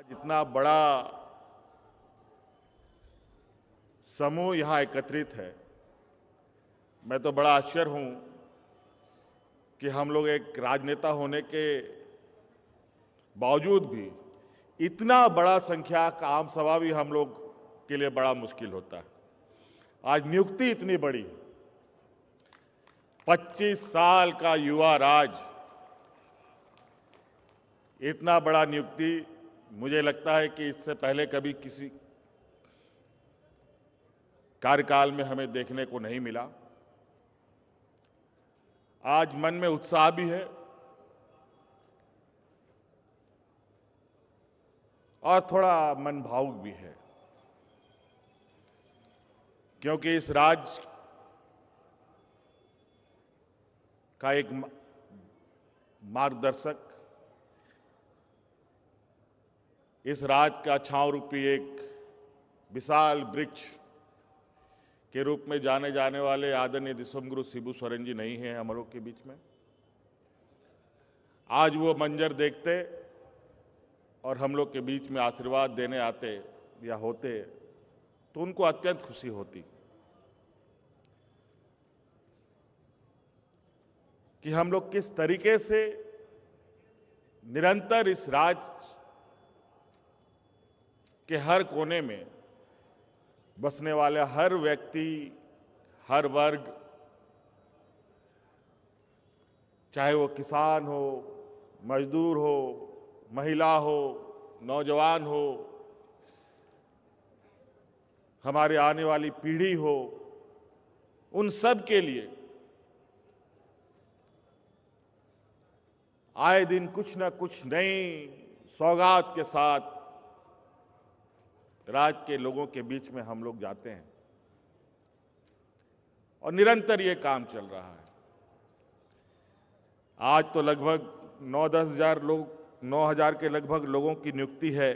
आज इतना बड़ा समूह यहां एकत्रित है। मैं तो बड़ा आश्चर्य हूं कि हम लोग एक राजनेता होने के बावजूद भी इतना बड़ा संख्या का आम सभा भी हम लोग के लिए बड़ा मुश्किल होता है। आज नियुक्ति इतनी बड़ी, 25 साल का युवा राज, इतना बड़ा नियुक्ति मुझे लगता है कि इससे पहले कभी किसी कार्यकाल में हमें देखने को नहीं मिला। आज मन में उत्साह भी है और थोड़ा मन भावुक भी है, क्योंकि इस राज्य का एक मार्गदर्शक, इस राज्य का छांव रूपी एक विशाल वृक्ष के रूप में जाने जाने वाले आदरणीय दिसंगुरु शिबू सोरेन जी नहीं हैं हम लोग के बीच में। आज वो मंजर देखते और हम लोग के बीच में आशीर्वाद देने आते या होते तो उनको अत्यंत खुशी होती कि हम लोग किस तरीके से निरंतर इस राज्य के हर कोने में बसने वाले हर व्यक्ति, हर वर्ग, चाहे वो किसान हो, मजदूर हो, महिला हो, नौजवान हो, हमारे आने वाली पीढ़ी हो, उन सब के लिए आए दिन कुछ न कुछ नई सौगात के साथ राज्य के लोगों के बीच में हम लोग जाते हैं और निरंतर ये काम चल रहा है। आज तो लगभग 9-10 हजार लोग, 9,000 के लगभग लोगों की नियुक्ति है,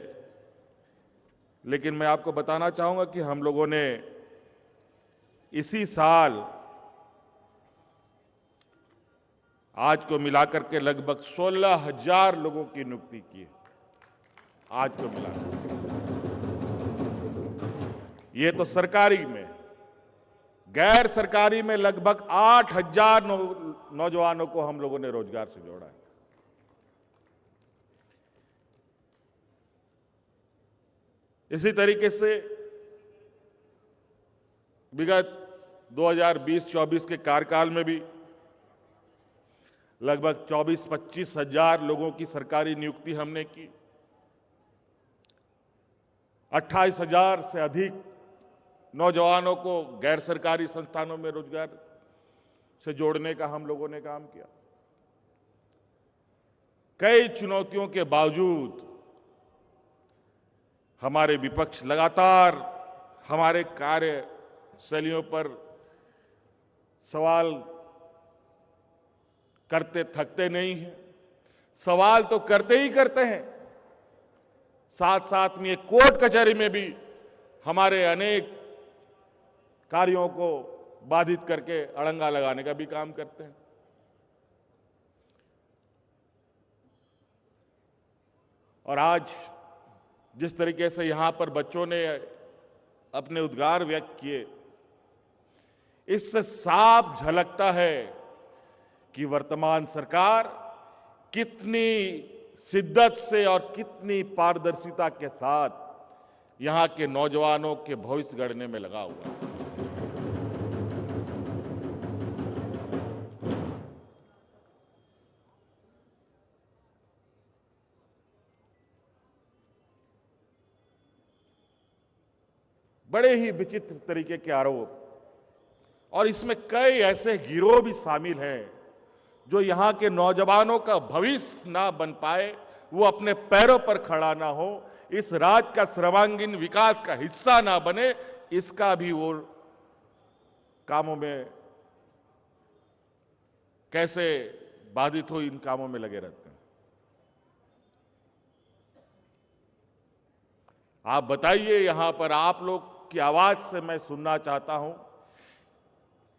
लेकिन मैं आपको बताना चाहूंगा कि हम लोगों ने इसी साल आज को मिलाकर के लगभग 16,000 लोगों की नियुक्ति की है। आज को मिलाकर ये तो सरकारी में, गैर सरकारी में लगभग 8,000 नौजवानों को हम लोगों ने रोजगार से जोड़ा है। इसी तरीके से विगत 2020-24 के कार्यकाल में भी लगभग 24-25 हजार लोगों की सरकारी नियुक्ति हमने की। 28,000 से अधिक नौजवानों को गैर सरकारी संस्थानों में रोजगार से जोड़ने का हम लोगों ने काम किया। कई चुनौतियों के बावजूद हमारे विपक्ष लगातार हमारे कार्यशैलियों पर सवाल करते थकते नहीं हैं। सवाल तो करते ही करते हैं, साथ साथ में कोर्ट कचहरी में भी हमारे अनेक कार्यों को बाधित करके अड़ंगा लगाने का भी काम करते हैं। और आज जिस तरीके से यहां पर बच्चों ने अपने उद्गार व्यक्त किए, इससे साफ झलकता है कि वर्तमान सरकार कितनी शिद्दत से और कितनी पारदर्शिता के साथ यहां के नौजवानों के भविष्य गढ़ने में लगा हुआ है। बड़े ही विचित्र तरीके के आरोप, और इसमें कई ऐसे गिरोह भी शामिल हैं जो यहां के नौजवानों का भविष्य ना बन पाए, वो अपने पैरों पर खड़ा ना हो, इस राज्य का सर्वांगीण विकास का हिस्सा ना बने, इसका भी वो कामों में कैसे बाधित हो, इन कामों में लगे रहते हैं। आप बताइए, यहां पर आप लोग की आवाज से मैं सुनना चाहता हूं,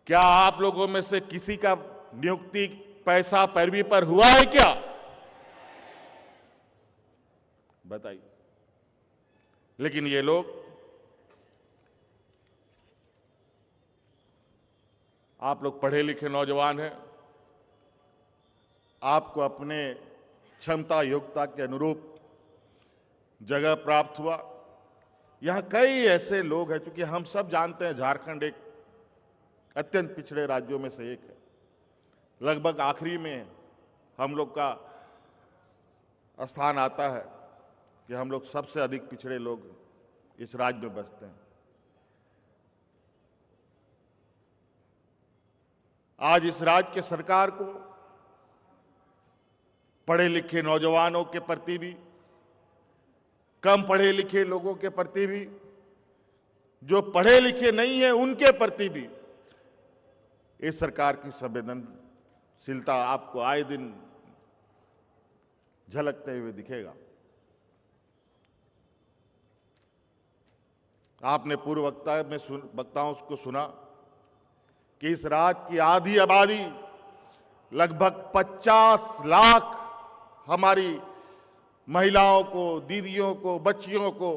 क्या आप लोगों में से किसी का नियुक्ति पैसा पैरवी पर हुआ है क्या? बताइए। लेकिन ये लोग आप लोग पढ़े लिखे नौजवान हैं, आपको अपने क्षमता योग्यता के अनुरूप जगह प्राप्त हुआ। यहां कई ऐसे लोग हैं, क्योंकि हम सब जानते हैं झारखंड एक अत्यंत पिछड़े राज्यों में से एक है, लगभग आखिरी में हम लोग का स्थान आता है कि हम लोग सबसे अधिक पिछड़े लोग इस राज्य में बसते हैं। आज इस राज्य के सरकार को पढ़े लिखे नौजवानों के प्रति भी, कम पढ़े लिखे लोगों के प्रति भी, जो पढ़े लिखे नहीं है उनके प्रति भी इस सरकार की संवेदनशीलता आपको आए दिन झलकते हुए दिखेगा। आपने पूर्व वक्ताओं को सुना कि इस राज्य की आधी आबादी लगभग 50 लाख हमारी महिलाओं को, दीदियों को, बच्चियों को,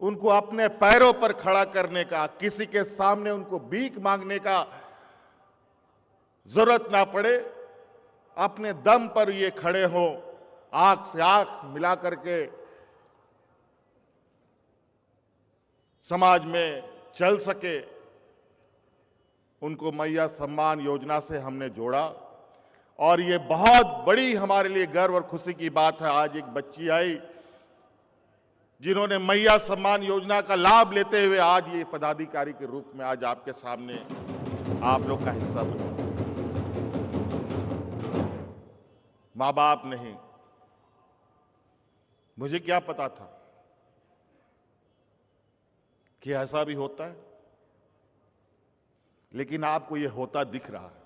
उनको अपने पैरों पर खड़ा करने का, किसी के सामने उनको भीख मांगने का जरूरत ना पड़े, अपने दम पर ये खड़े हों, आंख से आंख मिला करके समाज में चल सके, उनको मैया सम्मान योजना से हमने जोड़ा। और ये बहुत बड़ी हमारे लिए गर्व और खुशी की बात है, आज एक बच्ची आई जिन्होंने मैया सम्मान योजना का लाभ लेते हुए आज ये पदाधिकारी के रूप में आज आपके सामने आप लोग का हिस्सा बने। मां बाप नहीं, मुझे क्या पता था कि ऐसा भी होता है, लेकिन आपको ये होता दिख रहा है।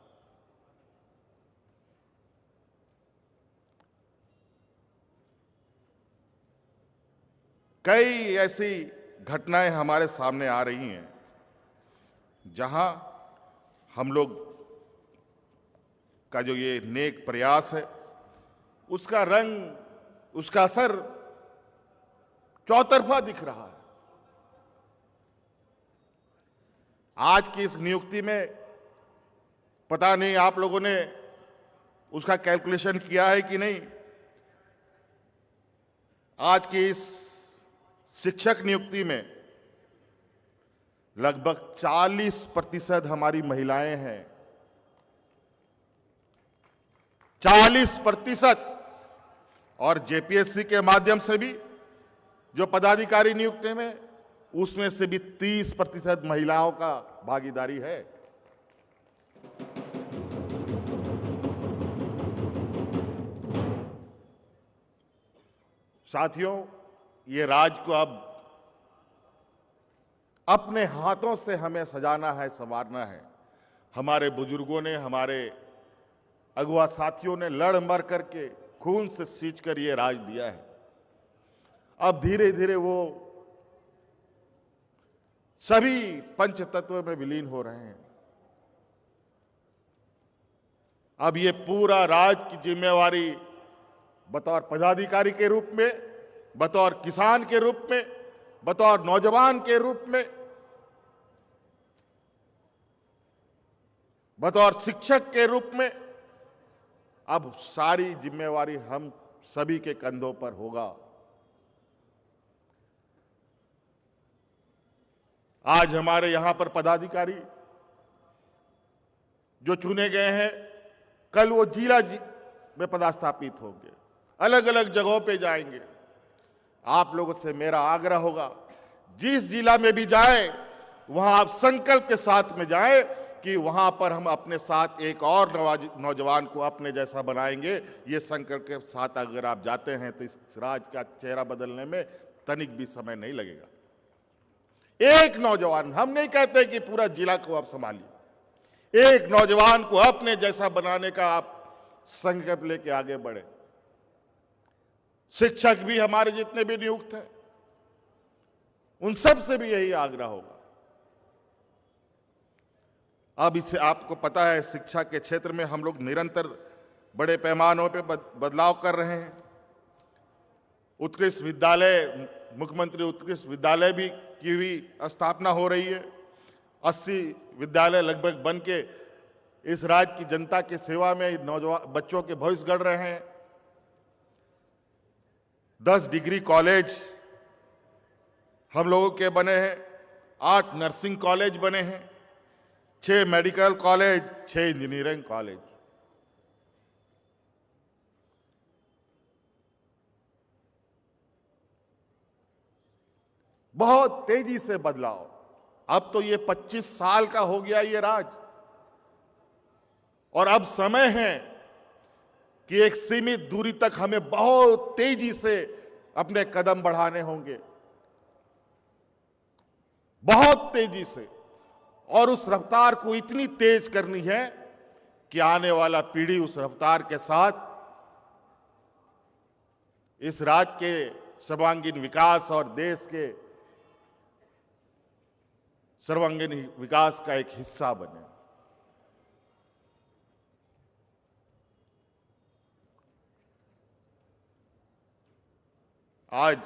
कई ऐसी घटनाएं हमारे सामने आ रही हैं जहां हम लोग का जो ये नेक प्रयास है उसका रंग, उसका असर चौतरफा दिख रहा है। आज की इस नियुक्ति में पता नहीं आप लोगों ने उसका कैलकुलेशन किया है कि नहीं। आज की इस शिक्षक नियुक्ति में लगभग 40% हमारी महिलाएं हैं, 40%। और जेपीएससी के माध्यम से भी जो पदाधिकारी नियुक्ति में, उसमें से भी 30% महिलाओं का भागीदारी है। साथियों, ये राज्य को अब अपने हाथों से हमें सजाना है, संवारना है। हमारे बुजुर्गों ने, हमारे अगुआ साथियों ने लड़ मर करके खून से सींच कर ये राज दिया है। अब धीरे धीरे वो सभी पंच तत्व में विलीन हो रहे हैं। अब ये पूरा राज की जिम्मेवारी बतौर पदाधिकारी के रूप में, बतौर किसान के रूप में, बतौर नौजवान के रूप में, बतौर शिक्षक के रूप में, अब सारी जिम्मेवारी हम सभी के कंधों पर होगा। आज हमारे यहां पर पदाधिकारी जो चुने गए हैं, कल वो जिला में पदस्थापित होंगे, अलग अलग जगहों पे जाएंगे। आप लोगों से मेरा आग्रह होगा, जिस जिला में भी जाएं, वहां आप संकल्प के साथ में जाएं कि वहां पर हम अपने साथ एक और नौजवान को अपने जैसा बनाएंगे। ये संकल्प के साथ अगर आप जाते हैं तो इस राज्य का चेहरा बदलने में तनिक भी समय नहीं लगेगा। एक नौजवान, हम नहीं कहते कि पूरा जिला को आप संभालिए, एक नौजवान को अपने जैसा बनाने का आप संकल्प लेके आगे बढ़े। शिक्षक भी हमारे जितने भी नियुक्त हैं, उन सब से भी यही आग्रह होगा। अब इससे आपको पता है, शिक्षा के क्षेत्र में हम लोग निरंतर बड़े पैमानों पे बदलाव कर रहे हैं। उत्कृष्ट विद्यालय, मुख्यमंत्री उत्कृष्ट विद्यालय भी की हुई स्थापना हो रही है। 80 विद्यालय लगभग बन के इस राज्य की जनता की सेवा में नौजवान बच्चों के भविष्य गढ़ रहे हैं। 10 डिग्री कॉलेज हम लोगों के बने हैं, 8 नर्सिंग कॉलेज बने हैं, 6 मेडिकल कॉलेज, 6 इंजीनियरिंग कॉलेज। बहुत तेजी से बदलाव। अब तो ये 25 साल का हो गया ये राज, और अब समय है कि एक सीमित दूरी तक हमें बहुत तेजी से अपने कदम बढ़ाने होंगे, बहुत तेजी से, और उस रफ्तार को इतनी तेज करनी है कि आने वाला पीढ़ी उस रफ्तार के साथ इस राज्य के सर्वांगीण विकास और देश के सर्वांगीण विकास का एक हिस्सा बने। आज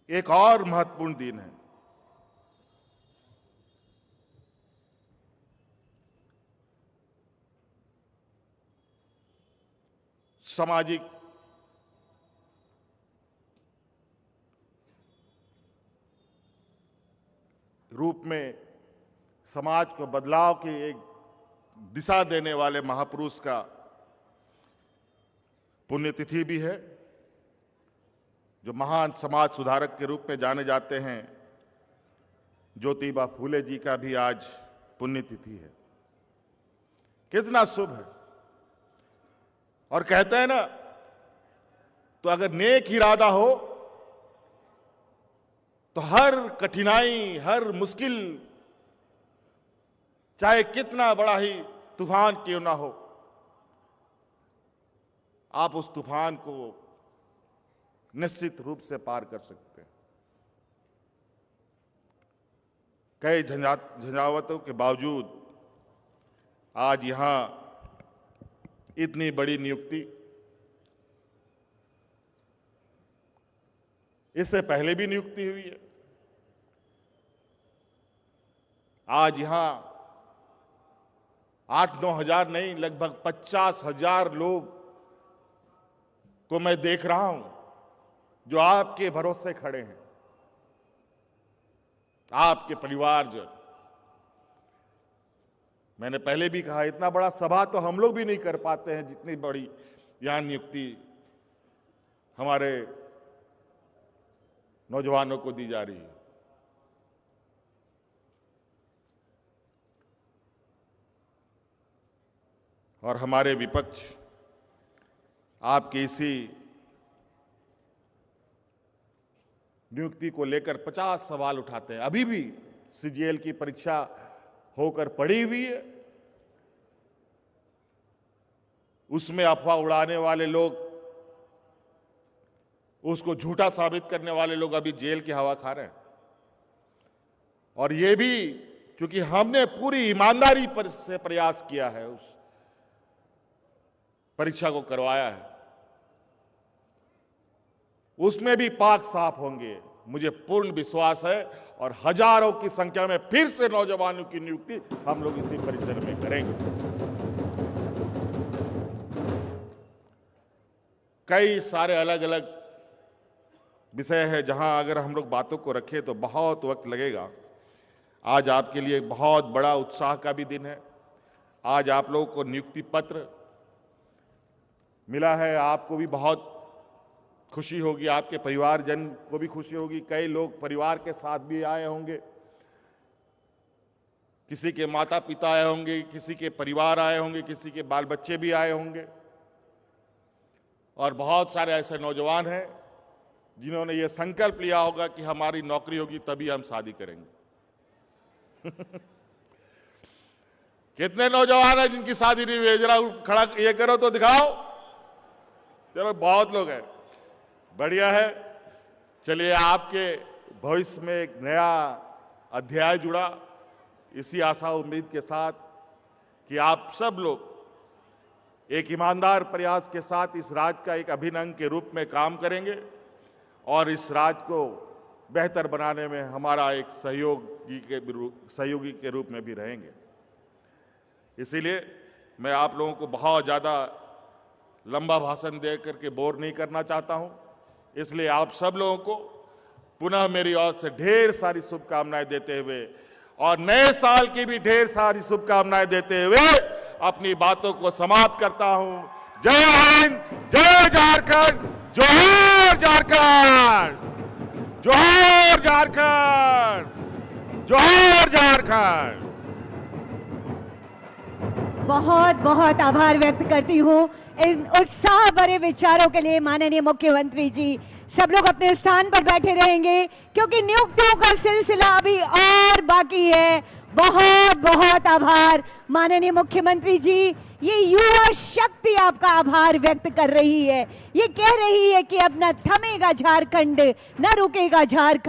एक और महत्वपूर्ण दिन है। सामाजिक रूप में समाज को बदलाव की एक दिशा देने वाले महापुरुष का पुण्यतिथि भी है, जो महान समाज सुधारक के रूप में जाने जाते हैं। ज्योतिबा फूले जी का भी आज पुण्यतिथि है। कितना शुभ है। और कहते हैं ना, तो अगर नेक इरादा हो तो हर कठिनाई, हर मुश्किल, चाहे कितना बड़ा ही तूफान क्यों ना हो, आप उस तूफान को निश्चित रूप से पार कर सकते हैं। कई झंझावतों के बावजूद आज यहां इतनी बड़ी नियुक्ति, इससे पहले भी नियुक्ति हुई है। आज यहां 8-9 हजार नहीं, लगभग 50,000 लोग को मैं देख रहा हूं जो आपके भरोसे खड़े हैं, आपके परिवारजन। मैंने पहले भी कहा, इतना बड़ा सभा तो हम लोग भी नहीं कर पाते हैं, जितनी बड़ी यहां नियुक्ति हमारे नौजवानों को दी जा रही है। और हमारे विपक्ष आपकी इसी नियुक्ति को लेकर 50 सवाल उठाते हैं। अभी भी सीजीएल की परीक्षा होकर पड़ी हुई है, उसमें अफवाह उड़ाने वाले लोग, उसको झूठा साबित करने वाले लोग अभी जेल की हवा खा रहे हैं। और ये भी क्योंकि हमने पूरी ईमानदारी से प्रयास किया है, उस परीक्षा को करवाया है, उसमें भी पाक साफ होंगे, मुझे पूर्ण विश्वास है। और हजारों की संख्या में फिर से नौजवानों की नियुक्ति हम लोग इसी परिसर में करेंगे। कई सारे अलग अलग विषय है जहां अगर हम लोग बातों को रखें तो बहुत वक्त लगेगा। आज आपके लिए बहुत बड़ा उत्साह का भी दिन है। आज आप लोगों को नियुक्ति पत्र मिला है, आपको भी बहुत खुशी होगी, आपके परिवारजन को भी खुशी होगी। कई लोग परिवार के साथ भी आए होंगे, किसी के माता पिता आए होंगे, किसी के परिवार आए होंगे, किसी के बाल बच्चे भी आए होंगे। और बहुत सारे ऐसे नौजवान हैं जिन्होंने ये संकल्प लिया होगा कि हमारी नौकरी होगी तभी हम शादी करेंगे। कितने नौजवान हैं जिनकी शादी नहीं हुई? जरा खड़ा ये करो तो दिखाओ। चलो, बहुत लोग हैं, बढ़िया है। चलिए, आपके भविष्य में एक नया अध्याय जुड़ा, इसी आशा उम्मीद के साथ कि आप सब लोग एक ईमानदार प्रयास के साथ इस राज्य का एक अभिन्न अंग के रूप में काम करेंगे और इस राज्य को बेहतर बनाने में हमारा एक सहयोगी के रूप में भी रहेंगे। इसीलिए मैं आप लोगों को बहुत ज़्यादा लंबा भाषण दे करके बोर नहीं करना चाहता हूं, इसलिए आप सब लोगों को पुनः मेरी ओर से ढेर सारी शुभकामनाएं देते हुए और नए साल की भी ढेर सारी शुभकामनाएं देते हुए अपनी बातों को समाप्त करता हूं। जय हिंद, जय झारखंड, जोहार झारखंड, जोहार झारखंड, जोहार झारखंड। बहुत बहुत आभार व्यक्त करती हूँ इन उत्साह भरे विचारों के लिए माननीय मुख्यमंत्री जी। सब लोग अपने स्थान पर बैठे रहेंगे क्योंकि नियुक्तियों का सिलसिला अभी और बाकी है। बहुत बहुत आभार माननीय मुख्यमंत्री जी। ये युवा शक्ति आपका आभार व्यक्त कर रही है, ये कह रही है कि अब न थमेगा झारखंड, न रुकेगा झारखंड।